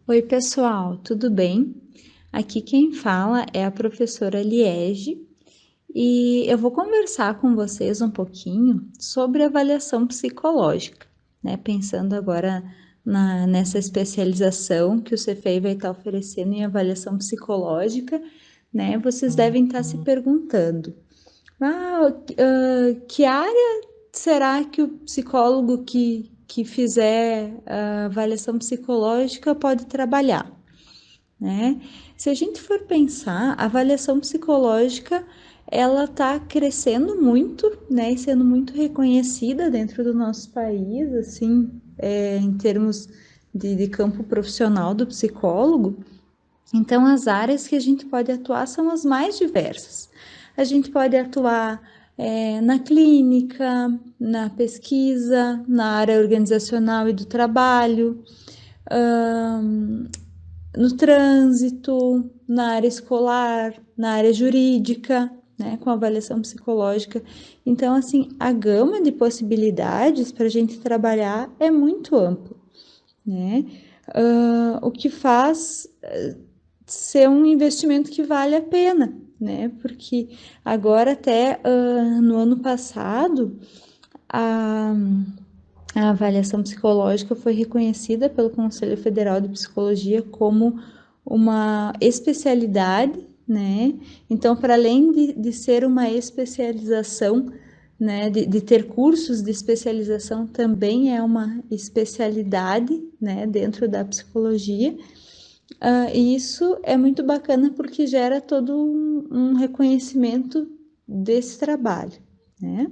Oi, pessoal, tudo bem? Aqui quem fala é a professora Liege e eu vou conversar com vocês um pouquinho sobre avaliação psicológica, né? Pensando agora nessa especialização que o CFEI vai estar oferecendo em avaliação psicológica, né? Vocês devem estar se perguntando, que área será que o psicólogo que fizer a avaliação psicológica pode trabalhar? Né? Se a gente for pensar, a avaliação psicológica ela está crescendo muito, né, e sendo muito reconhecida dentro do nosso país, assim, em termos de campo profissional do psicólogo. Então, as áreas que a gente pode atuar são as mais diversas. A gente pode atuar na clínica, na pesquisa, na área organizacional e do trabalho, no trânsito, na área escolar, na área jurídica, né, com avaliação psicológica. Então, assim, a gama de possibilidades para a gente trabalhar é muito ampla, né? O que faz ser um investimento que vale a pena, né? Porque agora até no ano passado a a avaliação psicológica foi reconhecida pelo Conselho Federal de Psicologia como uma especialidade, né? Então, para além de ser uma especialização, né, de ter cursos de especialização, também é uma especialidade, né, dentro da psicologia. E isso é muito bacana porque gera todo um reconhecimento desse trabalho, né?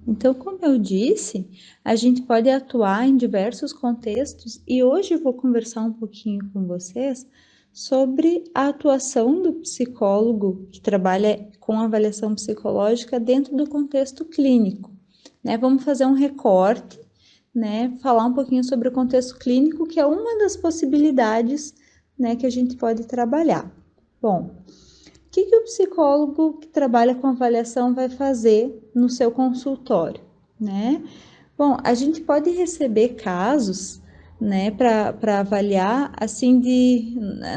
Então, como eu disse, a gente pode atuar em diversos contextos e hoje eu vou conversar um pouquinho com vocês sobre a atuação do psicólogo que trabalha com avaliação psicológica dentro do contexto clínico, né? Vamos fazer um recorte, né? Falar um pouquinho sobre o contexto clínico, que é uma das possibilidades, né, que a gente pode trabalhar. Bom, o que o psicólogo que trabalha com avaliação vai fazer no seu consultório, né? Bom, a gente pode receber casos, né, para avaliar, assim,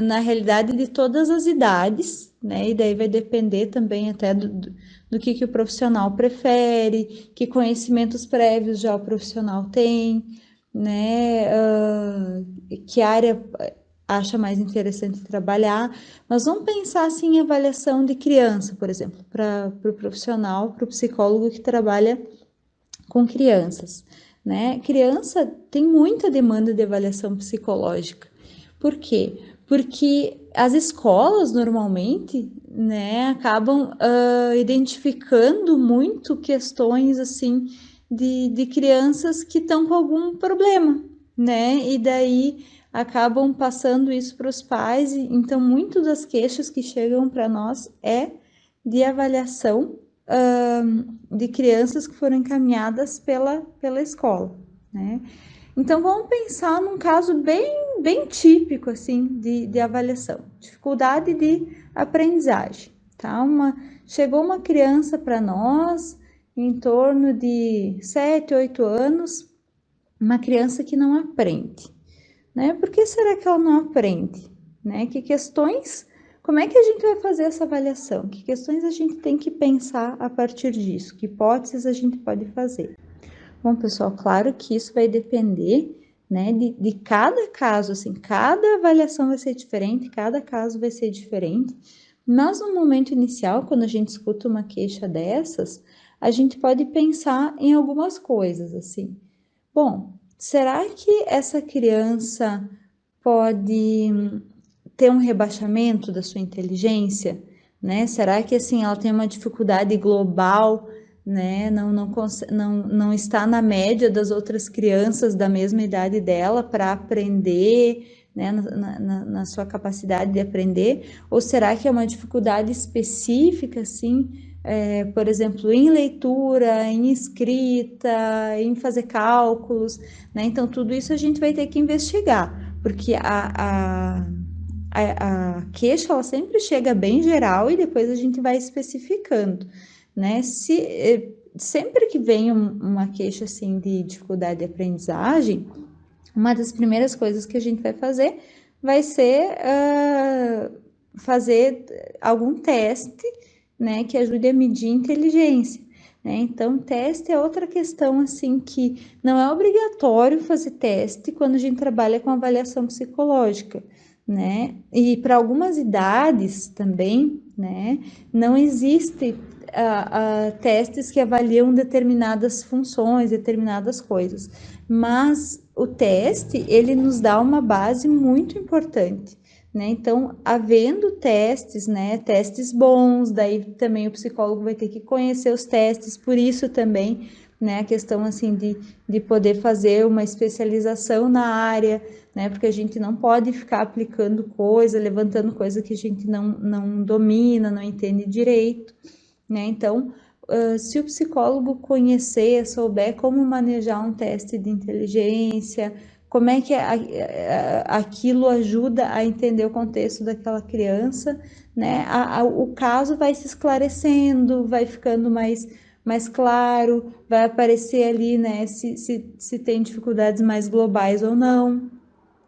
na realidade, de todas as idades, né? E daí vai depender também até do que o profissional prefere, que conhecimentos prévios já o profissional tem, né? Que área acha mais interessante trabalhar, mas vamos pensar assim em avaliação de criança, por exemplo, para o profissional, para o psicólogo que trabalha com crianças, né? Criança tem muita demanda de avaliação psicológica. Por quê? Porque as escolas normalmente, né, acabam identificando muito questões assim de crianças que estão com algum problema, né? E daí acabam passando isso para os pais. Então, muito das queixas que chegam para nós é de avaliação de crianças que foram encaminhadas pela escola, né? Então, vamos pensar num caso bem típico, assim, de avaliação. Dificuldade de aprendizagem, tá? Chegou uma criança para nós, em torno de 7, 8 anos, uma criança que não aprende, né? Por que será que ela não aprende? Né? Que questões, como é que a gente vai fazer essa avaliação? Que questões a gente tem que pensar a partir disso? Que hipóteses a gente pode fazer? Bom, pessoal, claro que isso vai depender, né, de cada caso, assim, cada avaliação vai ser diferente, cada caso vai ser diferente, mas no momento inicial, quando a gente escuta uma queixa dessas, a gente pode pensar em algumas coisas, assim. Bom, será que essa criança pode ter um rebaixamento da sua inteligência, né? Será que assim ela tem uma dificuldade global, né? Não está na média das outras crianças da mesma idade dela para aprender, né? Na sua capacidade de aprender? Ou será que é uma dificuldade específica, assim? Por exemplo, em leitura, em escrita, em fazer cálculos, né? Então, tudo isso a gente vai ter que investigar, porque a queixa ela sempre chega bem geral e depois a gente vai especificando, né? Sempre que vem uma queixa assim de dificuldade de aprendizagem, uma das primeiras coisas que a gente vai fazer vai ser fazer algum teste, né, que ajude a medir inteligência. Né? Então, teste é outra questão, assim, que não é obrigatório fazer teste quando a gente trabalha com avaliação psicológica, né? E para algumas idades também, né, não existe testes que avaliam determinadas funções, determinadas coisas, mas o teste, ele nos dá uma base muito importante, né? Então, havendo testes, né, testes bons, daí também o psicólogo vai ter que conhecer os testes, por isso também, né, a questão assim de poder fazer uma especialização na área, né, porque a gente não pode ficar aplicando coisa, levantando coisa que a gente não domina, não entende direito, né? Então, se o psicólogo conhecer, souber como manejar um teste de inteligência, como é que aquilo ajuda a entender o contexto daquela criança, né? O caso vai se esclarecendo, vai ficando mais claro, vai aparecer ali, né, se tem dificuldades mais globais ou não,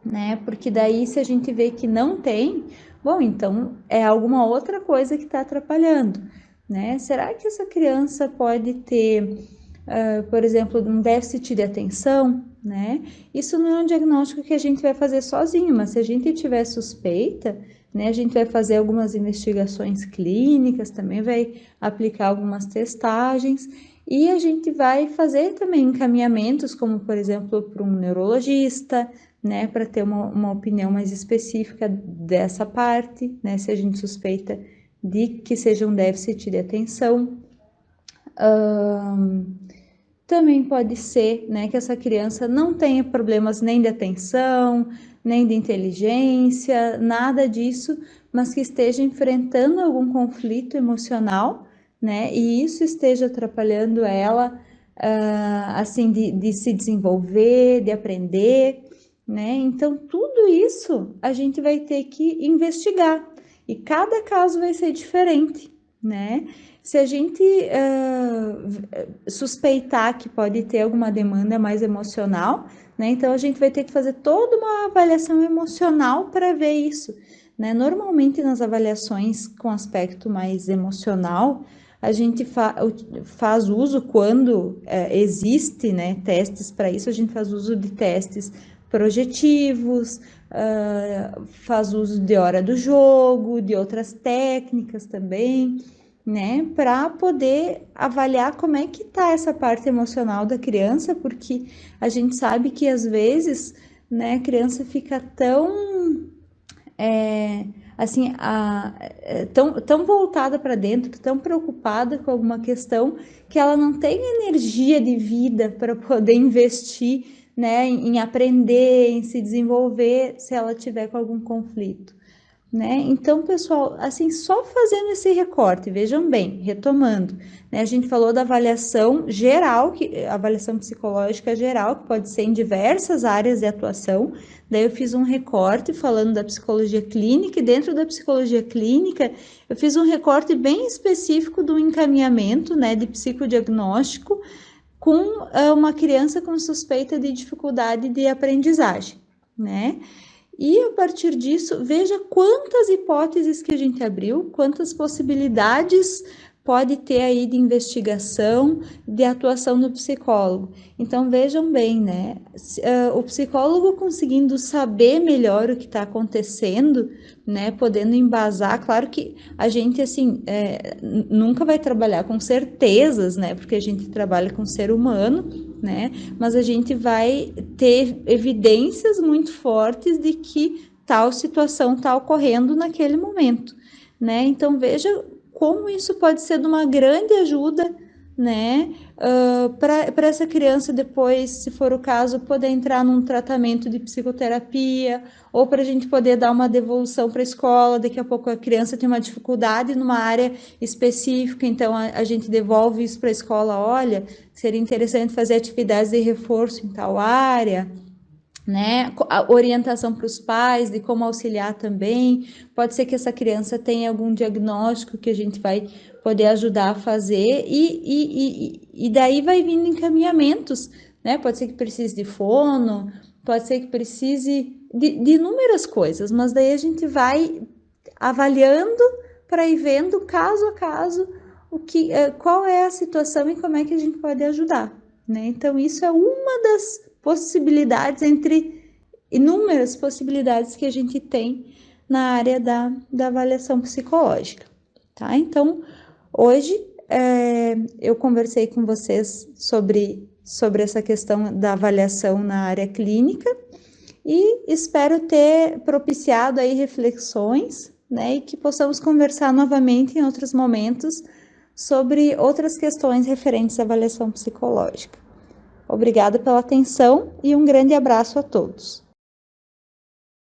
né? Porque daí, se a gente vê que não tem, bom, então é alguma outra coisa que está atrapalhando, né? Será que essa criança pode ter, por exemplo, um déficit de atenção, né? Isso não é um diagnóstico que a gente vai fazer sozinho, mas se a gente tiver suspeita, né, a gente vai fazer algumas investigações clínicas, também vai aplicar algumas testagens e a gente vai fazer também encaminhamentos, como por exemplo, para um neurologista, né, para ter uma opinião mais específica dessa parte, né, se a gente suspeita de que seja um déficit de atenção. Também pode ser, né, que essa criança não tenha problemas nem de atenção, nem de inteligência, nada disso, mas que esteja enfrentando algum conflito emocional, né, e isso esteja atrapalhando ela, assim, de se desenvolver, de aprender, né? Então, tudo isso a gente vai ter que investigar e cada caso vai ser diferente, né? Se a gente suspeitar que pode ter alguma demanda mais emocional, né? Então a gente vai ter que fazer toda uma avaliação emocional para ver isso, né? Normalmente nas avaliações com aspecto mais emocional, a gente faz uso quando existe, né, testes para isso, a gente faz uso de testes projetivos, faz uso de hora do jogo, de outras técnicas também, né, para poder avaliar como é que tá essa parte emocional da criança, porque a gente sabe que às vezes, né, a criança fica tão assim, tão voltada para dentro, tão preocupada com alguma questão, que ela não tem energia de vida para poder investir, né, em aprender, em se desenvolver, se ela tiver com algum conflito. Né? Então, pessoal, assim, só fazendo esse recorte, vejam bem, retomando, né? A gente falou da avaliação geral, avaliação psicológica geral, que pode ser em diversas áreas de atuação. Daí eu fiz um recorte falando da psicologia clínica, e dentro da psicologia clínica, eu fiz um recorte bem específico do encaminhamento, né, de psicodiagnóstico com uma criança com suspeita de dificuldade de aprendizagem, né? E a partir disso, veja quantas hipóteses que a gente abriu, quantas possibilidades pode ter aí de investigação, de atuação do psicólogo. Então vejam bem, né? O psicólogo conseguindo saber melhor o que está acontecendo, né? Podendo embasar, claro que a gente assim nunca vai trabalhar com certezas, né? Porque a gente trabalha com ser humano, né? Mas a gente vai ter evidências muito fortes de que tal situação está ocorrendo naquele momento, né? Então veja como isso pode ser de uma grande ajuda, né? Para essa criança depois, se for o caso, poder entrar num tratamento de psicoterapia, ou para a gente poder dar uma devolução para a escola, daqui a pouco a criança tem uma dificuldade numa área específica, então a gente devolve isso para a escola, olha, seria interessante fazer atividades de reforço em tal área, né? A orientação para os pais de como auxiliar também. Pode ser que essa criança tenha algum diagnóstico que a gente vai poder ajudar a fazer e daí vai vindo encaminhamentos, né? Pode ser que precise de fono, pode ser que precise de inúmeras coisas, mas daí a gente vai avaliando para ir vendo caso a caso qual é a situação e como é que a gente pode ajudar, né? Então isso é uma das possibilidades entre inúmeras possibilidades que a gente tem na área da avaliação psicológica, tá? Então hoje eu conversei com vocês sobre essa questão da avaliação na área clínica e espero ter propiciado aí reflexões, né, e que possamos conversar novamente em outros momentos sobre outras questões referentes à avaliação psicológica. Obrigada pela atenção e um grande abraço a todos.